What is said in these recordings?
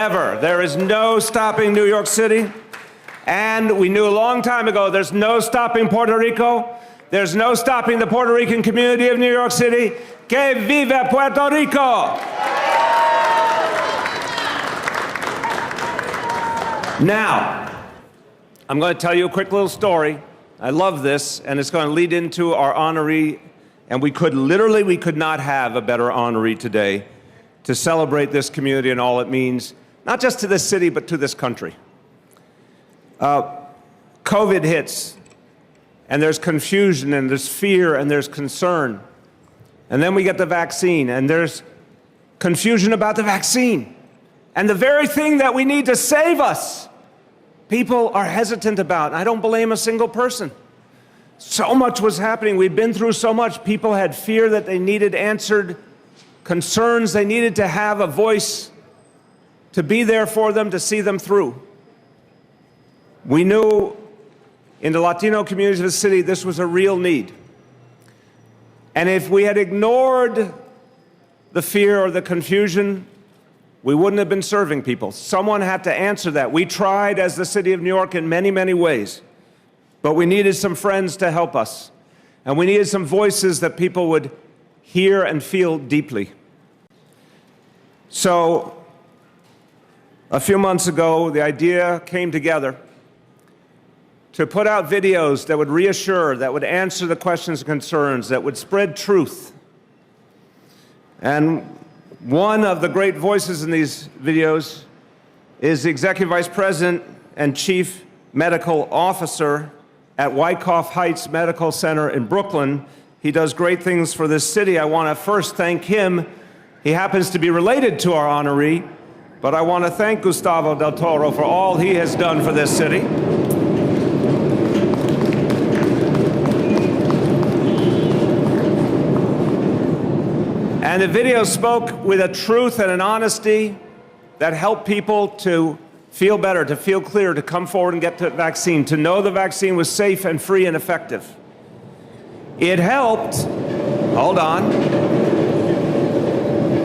Ever. There is no stopping New York City. And we knew a long time ago there's no stopping Puerto Rico. There's no stopping the Puerto Rican community of New York City. Que viva Puerto Rico! Now, I'm going to tell you a quick little story. I love this, and it's going to lead into our honoree. And we could not have a better honoree today to celebrate this community and all it means, not just to this city, but to this country. COVID hits, and there's confusion, and there's fear, and there's concern. And then we get the vaccine, and there's confusion about the vaccine. And the very thing that we need to save us, people are hesitant about. And I don't blame a single person. So much was happening. We'd been through so much. People had fear that they needed answered concerns. They needed to have a voice to be there for them, to see them through. We knew in the Latino communities of the city this was a real need. And if we had ignored the fear or the confusion, we wouldn't have been serving people. Someone had to answer that. We tried as the city of New York in many, many ways, but we needed some friends to help us. And we needed some voices that people would hear and feel deeply. So, a few months ago, the idea came together to put out videos that would reassure, that would answer the questions and concerns, that would spread truth. And one of the great voices in these videos is the Executive Vice President and Chief Medical Officer at Wyckoff Heights Medical Center in Brooklyn. He does great things for this city. I want to first thank him. He happens to be related to our honoree, but I want to thank Gustavo Del Toro for all he has done for this city. And the video spoke with a truth and an honesty that helped people to feel better, to feel clear, to come forward and get the vaccine, to know the vaccine was safe and free and effective. It helped, hold on, it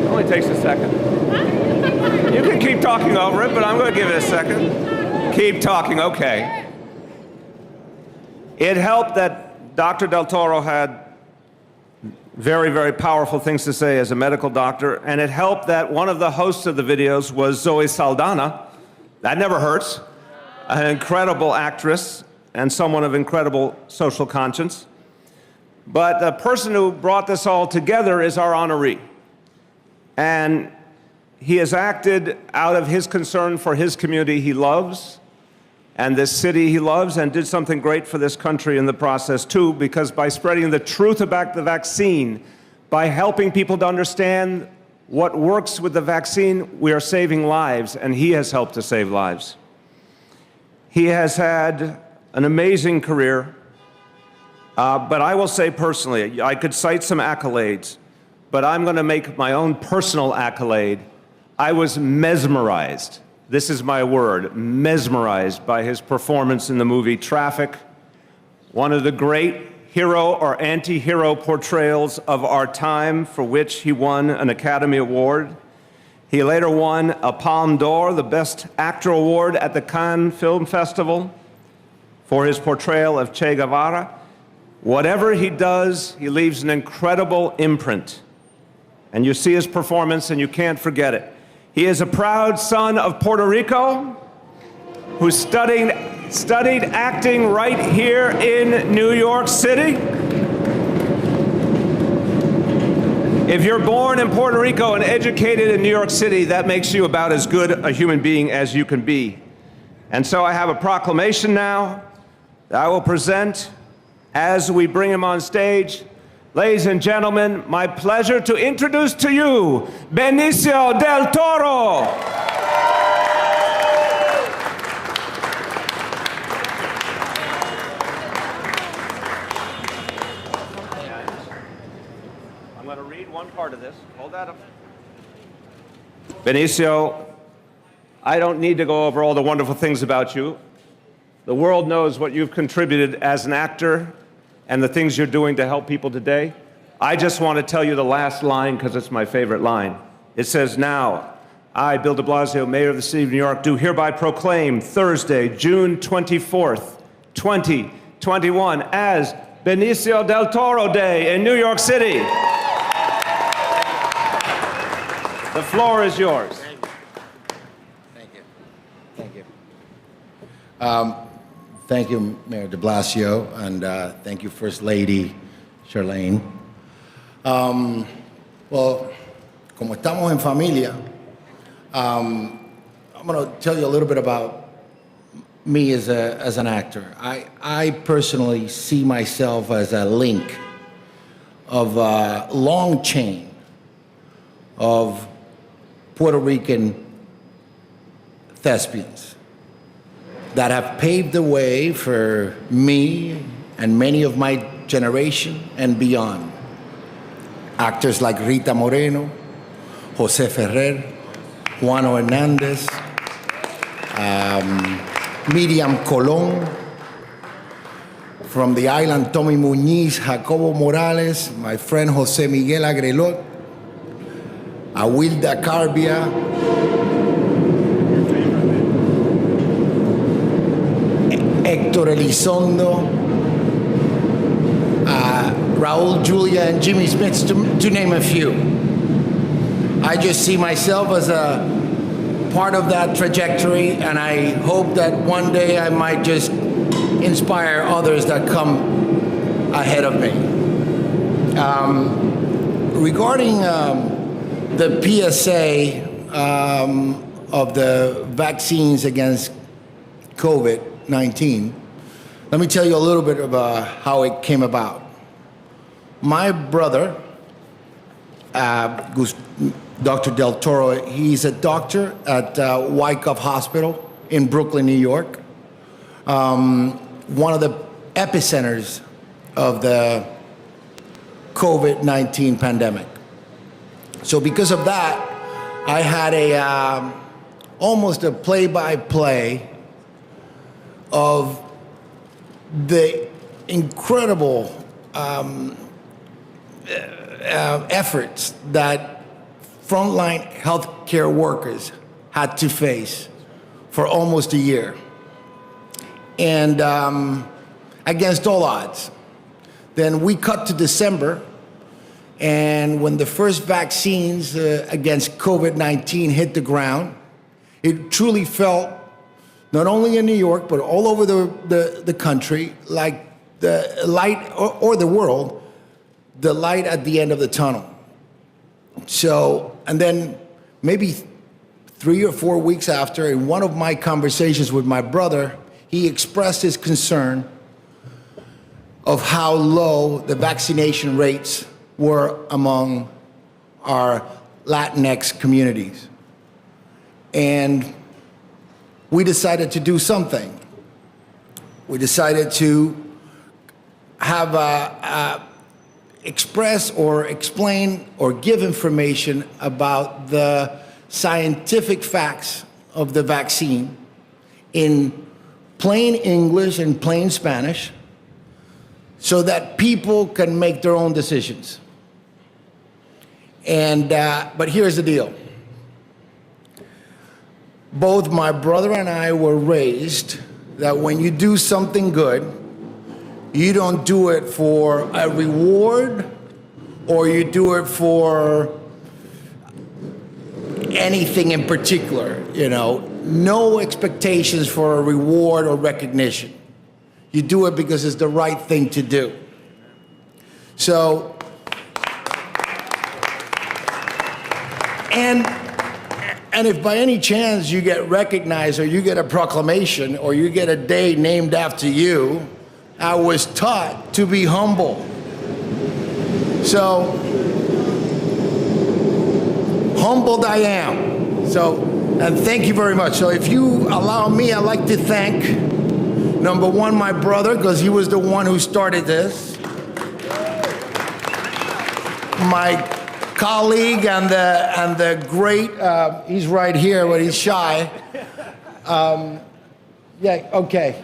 only takes a second. You can keep talking over it, but I'm going to give it a second. Keep talking, okay. It helped that Dr. Del Toro had very, very powerful things to say as a medical doctor, and it helped that one of the hosts of the videos was Zoe Saldana. That never hurts. An incredible actress and someone of incredible social conscience. But the person who brought this all together is our honoree. And he has acted out of his concern for his community he loves, and this city he loves, and did something great for this country in the process too, because by spreading the truth about the vaccine, by helping people to understand what works with the vaccine, we are saving lives, and he has helped to save lives. He has had an amazing career, but I will say personally, I could cite some accolades, but I'm going to make my own personal accolade. I was mesmerized. This is my word, mesmerized by his performance in the movie Traffic, one of the great hero or anti-hero portrayals of our time, for which he won an Academy Award. He later won a Palme d'Or, the Best Actor Award at the Cannes Film Festival, for his portrayal of Che Guevara. Whatever he does, he leaves an incredible imprint. And you see his performance and you can't forget it. He is a proud son of Puerto Rico who studied acting right here in New York City. If you're born in Puerto Rico and educated in New York City, that makes you about as good a human being as you can be. And so I have a proclamation now that I will present as we bring him on stage. Ladies and gentlemen, my pleasure to introduce to you Blasio del Toro. I'm going to read one part of this. Hold that up. Blasio, I don't need to go over all the wonderful things about you. The world knows what you've contributed as an actor and the things you're doing to help people today. I just want to tell you the last line because it's my favorite line. It says, now, I, Bill de Blasio, Mayor of the City of New York, do hereby proclaim Thursday, June 24th, 2021 as Benicio del Toro Day in New York City. The floor is yours. Thank you. Thank you. Thank you, Mayor de Blasio, and thank you, First Lady Chirlane. Well, como estamos en familia, I'm going to tell you a little bit about me as an actor. I personally see myself as a link of a long chain of Puerto Rican thespians that have paved the way for me and many of my generation and beyond. Actors like Rita Moreno, Jose Ferrer, Juano Hernandez, Miriam Colón, from the island, Tommy Muñiz, Jacobo Morales, my friend Jose Miguel Agrelot, Awilda Carbia, Héctor Elizondo, Raul Julia, and Jimmy Smith, to name a few. I just see myself as a part of that trajectory, and I hope that one day I might just inspire others that come ahead of me. Regarding the PSA of the vaccines against COVID-19, let me tell you a little bit about how it came about. My brother, Dr. Del Toro, he's a doctor at Wyckoff Hospital in Brooklyn, New York, one of the epicenters of the COVID-19 pandemic. So because of that, I had almost a play-by-play of the incredible efforts that frontline healthcare workers had to face for almost a year. And against all odds. Then we cut to December, and when the first vaccines against COVID-19 hit the ground, it truly felt, not only in New York, but all over the country, like the light, or the world, the light at the end of the tunnel. So, and then maybe 3 or 4 weeks after, in one of my conversations with my brother, he expressed his concern of how low the vaccination rates were among our Latinx communities. And we decided to do something. We decided to have express or explain or give information about the scientific facts of the vaccine in plain English and plain Spanish, so that people can make their own decisions. And but here's the deal. Both my brother and I were raised that when you do something good, you don't do it for a reward, or you do it for anything in particular, you know. No expectations for a reward or recognition. You do it because it's the right thing to do. So, and if by any chance you get recognized, or you get a proclamation, or you get a day named after you, I was taught to be humble. So, humbled I am. So, and thank you very much. So if you allow me, I'd like to thank, number one, my brother, because he was the one who started this. My colleague and the great, he's right here, but he's shy. Yeah, okay.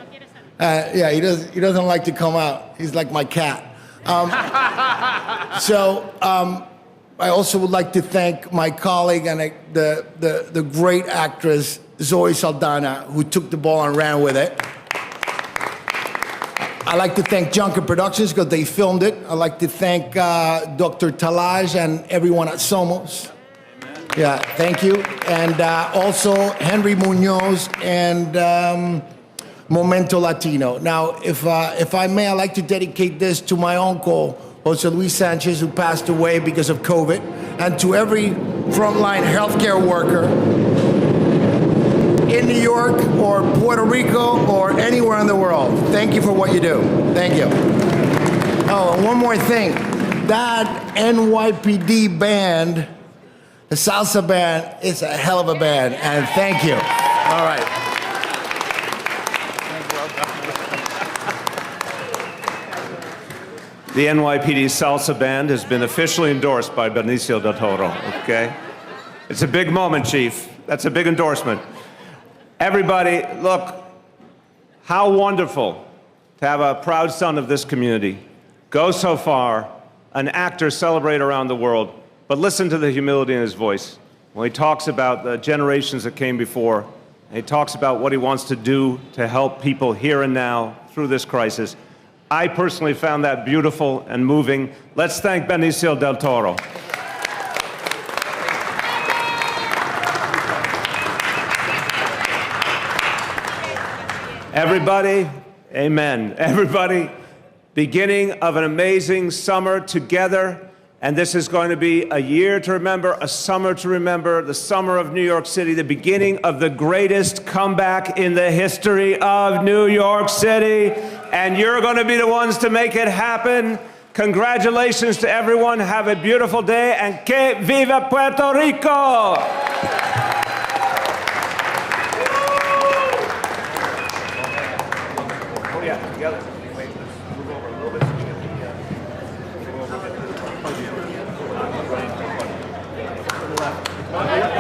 Yeah, he doesn't like to come out. He's like my cat. I also would like to thank my colleague and the great actress, Zoe Saldana, who took the ball and ran with it. I'd like to thank Junker Productions because they filmed it. I'd like to thank Dr. Talaj and everyone at Somos. Yeah, thank you. And also Henry Munoz and Momento Latino. Now, if I may, I'd like to dedicate this to my uncle, Jose Luis Sanchez, who passed away because of COVID, and to every frontline healthcare worker in New York or Puerto Rico or anywhere in the world. Thank you for what you do. Thank you. Oh, and one more thing. That NYPD band, the salsa band, is a hell of a band, and thank you. All right. The NYPD Salsa Band has been officially endorsed by Benicio del Toro, okay? It's a big moment, Chief. That's a big endorsement. Everybody, look, how wonderful to have a proud son of this community go so far, an actor celebrate around the world, but listen to the humility in his voice when he talks about the generations that came before, and he talks about what he wants to do to help people here and now through this crisis. I personally found that beautiful and moving. Let's thank Benicio del Toro. Everybody, amen. Everybody, beginning of an amazing summer together. And this is going to be a year to remember, a summer to remember, the summer of New York City, the beginning of the greatest comeback in the history of New York City. And you're going to be the ones to make it happen. Congratulations to everyone. Have a beautiful day. And que viva Puerto Rico! Oh, yeah, together. Wait, let's move over a little bit so we get the... move over a bit. To the left.